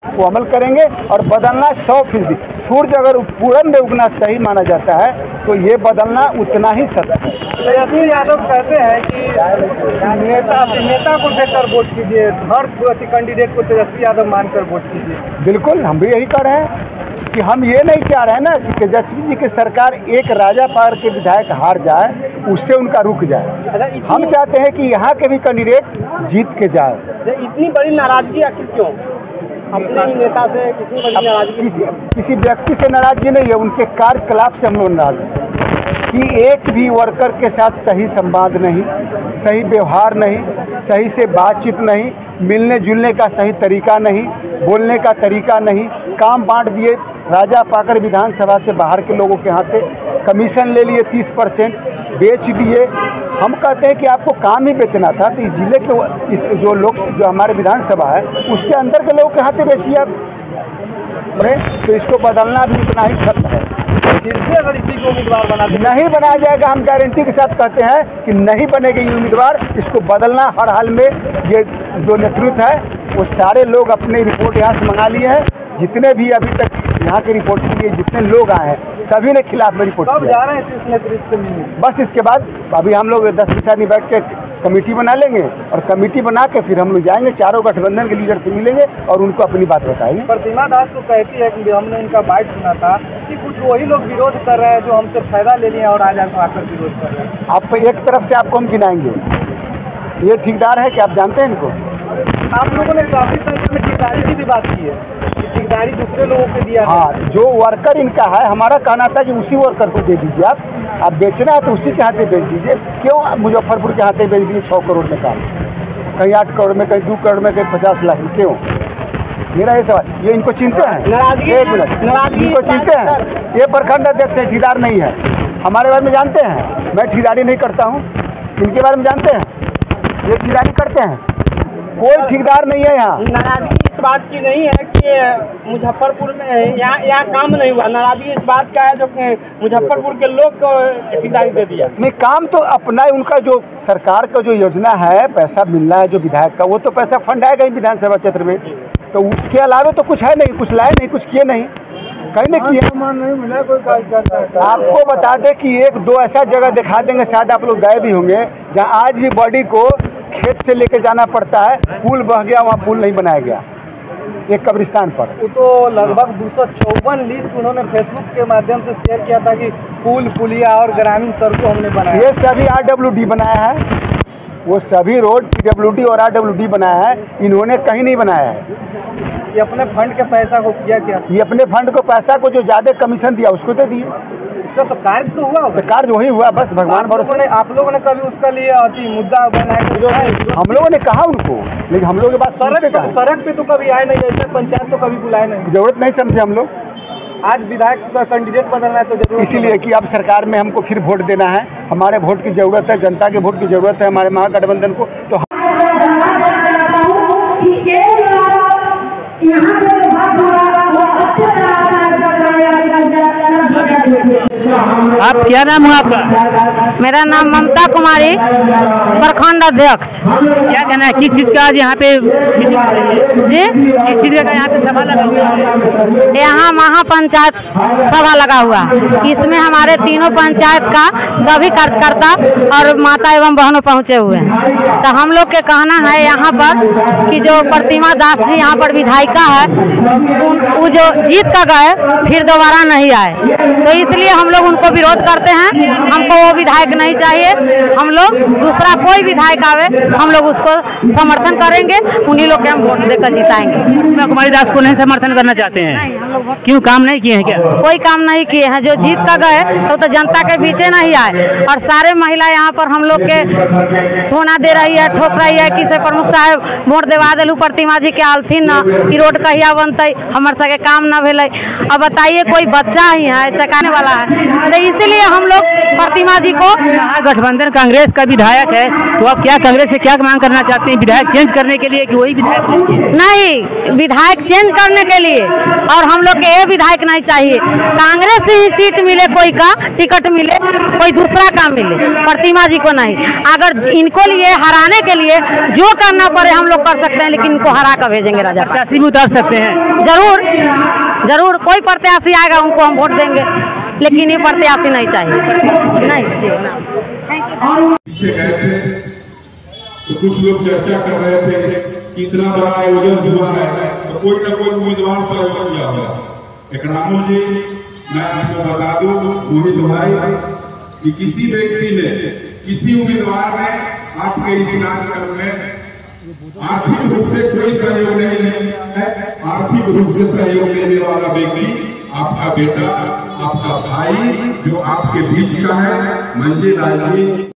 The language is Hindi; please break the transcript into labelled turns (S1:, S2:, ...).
S1: वो अमल करेंगे और बदलना 100%। सूरज अगर पूरन में उगना सही माना जाता है तो ये बदलना उतना ही सत्य है।
S2: तेजस्वी यादव कहते हैं कि नेता को देखकर वोट कीजिए, हर कैंडिडेट को तेजस्वी यादव मानकर वोट कीजिए।
S1: बिल्कुल, हम भी यही कर रहे हैं कि हम ये नहीं चाह रहे हैं ना कि तेजस्वी जी की सरकार एक राजापार के विधायक हार जाए, उससे उनका रुक जाए। हम चाहते हैं कि यहाँ के भी कैंडिडेट जीत के जाए।
S2: इतनी बड़ी नाराजगी आखिर क्यों अपने ही नेता से? इतनी बड़ी नाराजगी
S1: किसी व्यक्ति से नाराजगी नहीं है, उनके कार्यकलाप से हम लोग नाराज हैं कि एक भी वर्कर के साथ सही संवाद नहीं, सही व्यवहार नहीं, सही से बातचीत नहीं, मिलने जुलने का सही तरीका नहीं, बोलने का तरीका नहीं, काम बांट दिए राजा पाकर विधानसभा से बाहर के लोगों के हाथे, कमीशन ले लिए 30%, बेच दिए। हम कहते हैं कि आपको काम ही बेचना था तो इस जिले के जो हमारे विधानसभा है उसके अंदर के लोगों के हाथे बेचिए आप, तो इसको बदलना भी उतना ही सत्य है।
S2: फिर से अगर इसी को उम्मीदवार
S1: नहीं बनाया जाएगा, हम गारंटी के साथ कहते हैं कि नहीं बनेगी ये उम्मीदवार। इसको बदलना हर हाल में, ये जो नेतृत्व है वो सारे लोग अपनी रिपोर्ट यहाँ से मंगा लिए हैं। जितने भी अभी तक यहाँ की रिपोर्ट के लिए जितने लोग आए हैं सभी ने खिलाफ में रिपोर्ट किया।
S2: जा रहे हैं इस नेतृत्व से मिलने? बस
S1: इसके बाद अभी हम लोग 10 आदमी बैठ के कमेटी बना लेंगे और कमेटी बना के फिर हम लोग जाएंगे, चारों गठबंधन के लीडर से मिलेंगे और उनको अपनी बात बताएंगे।
S2: प्रतिमा दास तो कहती है कि हमने उनका बाइट सुना था कि कुछ वही लोग विरोध कर रहे हैं जो हमसे फायदा ले लिए और आज आकर विरोध कर रहे हैं।
S1: आप एक तरफ से आपको हम गिनाएंगे, ये ठेकेदार है कि आप जानते हैं इनको?
S2: आप लोगों ने काफी संख्या में ठेकेदारी की भी बात की है, ठेकेदारी दूसरे लोगों को दिया।
S1: हाँ, जो वर्कर इनका है, हमारा कहना था कि उसी वर्कर को दे दीजिए। आप बेचना है तो उसी के हाथे बेच दीजिए। क्यों मुजफ्फरपुर के हाथे बेच दीजिए 6 करोड़ में काम, कहीं 8 करोड़ में, कहीं 2 करोड़ में, कहीं 50 लाख में? क्यों? मेरा ये सवाल। ये इनको चिंता है? एक मिनट, इनको चिंता है? ये प्रखंड अध्यक्ष है, ठेकेदार नहीं है। हमारे बारे में जानते हैं? मैं ठेकेदारी नहीं करता हूँ, इनके बारे में जानते हैं? ये ठेकेदारी करते हैं? कोई ठेकेदार नहीं है यहाँ।
S2: नाराजगी इस बात की नहीं है कि मुजफ्फरपुर में यहाँ काम नहीं हुआ, नाराजगी इस बात का है जो मुजफ्फरपुर के लोग को ठेकेदारी दे दिया।
S1: नहीं, काम तो अपना ही, उनका जो सरकार का जो योजना है, पैसा मिलना है जो विधायक का, वो तो पैसा फंड आएगा ही विधानसभा क्षेत्र में। तो उसके अलावा तो कुछ है नहीं, कुछ लाए नहीं, कुछ किए नहीं, कहीं नहीं किया।
S2: नहीं मिला कोई कार्यकर्ता।
S1: आपको बता दें कि 1-2 ऐसा जगह दिखा देंगे, शायद आप लोग गए भी होंगे, जहाँ आज भी बॉडी को खेत से लेके जाना पड़ता है। पुल बह गया, वहाँ पुल नहीं बनाया गया एक कब्रिस्तान पर।
S2: वो तो लगभग 254 लिस्ट उन्होंने फेसबुक के माध्यम से शेयर किया था कि पुल, पुलिया और ग्रामीण सड़कों हमने बनाया।
S1: ये सभी RWD बनाया है, वो सभी रोड PWD और RWD बनाया है, इन्होंने कहीं नहीं बनाया है।
S2: ये अपने फंड के पैसा को किया क्या?
S1: ये अपने फंड को पैसा को जो ज़्यादा कमीशन दिया उसको दे दिए।
S2: तो कार्य तो हुआ होगा।
S1: कार्य वही हुआ, बस भगवान भरोसे।
S2: आप लोगों ने कभी उसका लिए मुद्दा बनाया जो है?
S1: हम लोगों ने कहा उनको, लेकिन हम लोग के पास
S2: सड़क पे तो कभी आए नहीं, ऐसे पंचायत तो कभी बुलाए नहीं।
S1: जरूरत नहीं समझे हम लोग।
S2: आज विधायक का कैंडिडेट बदलना है तो जरूर,
S1: इसीलिए कि अब सरकार में हमको फिर वोट देना है, हमारे वोट की जरूरत है, जनता के वोट की जरूरत है हमारे महागठबंधन को। तो
S3: आप क्या नाम है आपका? मेरा नाम ममता कुमारी, प्रखंड अध्यक्ष।
S4: क्या कहना है, किस चीज़ का आज यहाँ पे
S3: जी?
S4: किस चीज़ का यहाँ पे सभा लगा हुआ है?
S3: यहाँ महापंचायत सभा लगा हुआ, इसमें हमारे तीनों पंचायत का सभी कार्यकर्ता और माता एवं बहनों पहुँचे हुए हैं। तो हम लोग के कहना है यहाँ पर कि जो प्रतिमा दास जी यहाँ पर विधायिका है, वो जो जीत का गए फिर दोबारा नहीं आए, तो इसलिए हम लोग उनको विरोध करते हैं। हमको वो विधायक नहीं चाहिए, हम लोग दूसरा कोई विधायक आवे हम लोग उसको समर्थन करेंगे, उन्हीं लोग के हम वोट देकर जिताएंगे।
S4: कुमारी दास को नहीं समर्थन करना चाहते हैं?
S3: नहीं, हम लोग
S4: क्यों, काम नहीं किए हैं क्या?
S3: कोई काम नहीं किए हैं। जो जीत का गए तो जनता के बीचे नहीं आए, और सारे महिला यहाँ पर हम लोग के होना दे रही है, ठोक रही है कि से प्रमुख साहब वोट देवा दिलू प्रतिमा जी के आलथिन न कि रोड कहिया बनते, हमारे सके काम न भेले। अब बताइए, कोई बच्चा ही है चकाने वाला है, तो इसी इसलिए हम लोग प्रतिमा जी को
S4: गठबंधन कांग्रेस का विधायक है, तो आप क्या कांग्रेस से क्या मांग करना चाहते हैं? विधायक चेंज करने के लिए कि वही विधायक?
S3: नहीं, विधायक चेंज करने के लिए, और हम लोग के ये विधायक नहीं चाहिए। कांग्रेस से ही सीट मिले, कोई का टिकट मिले, कोई दूसरा का मिले, प्रतिमा जी को नहीं। अगर इनको लिए हराने के लिए जो करना पड़े हम लोग कर सकते हैं, लेकिन इनको हरा कर भेजेंगे राजा।
S4: प्रत्याशी भी उतार सकते हैं?
S3: जरूर जरूर, कोई प्रत्याशी आएगा उनको हम वोट देंगे, लेकिन ये प्रत्याशी नहीं चाहिए। नहीं जी,
S5: पीछे गए थे तो कुछ लोग चर्चा कर रहे थे कि इतना बड़ा आयोजन हुआ है तो कोई ना कोई उम्मीदवार सहयोग किया होगा। एकरामुल जी, मैं आपको बता दूं मोहित भाई कि किसी व्यक्ति ने, किसी उम्मीदवार ने आपके इस कार्यक्रम में आर्थिक रूप से कोई सहयोग नहीं है। आर्थिक रूप से सहयोग देने वाला व्यक्ति आपका बेटा, आपका भाई जो आपके बीच का है, मंजी लाल जी।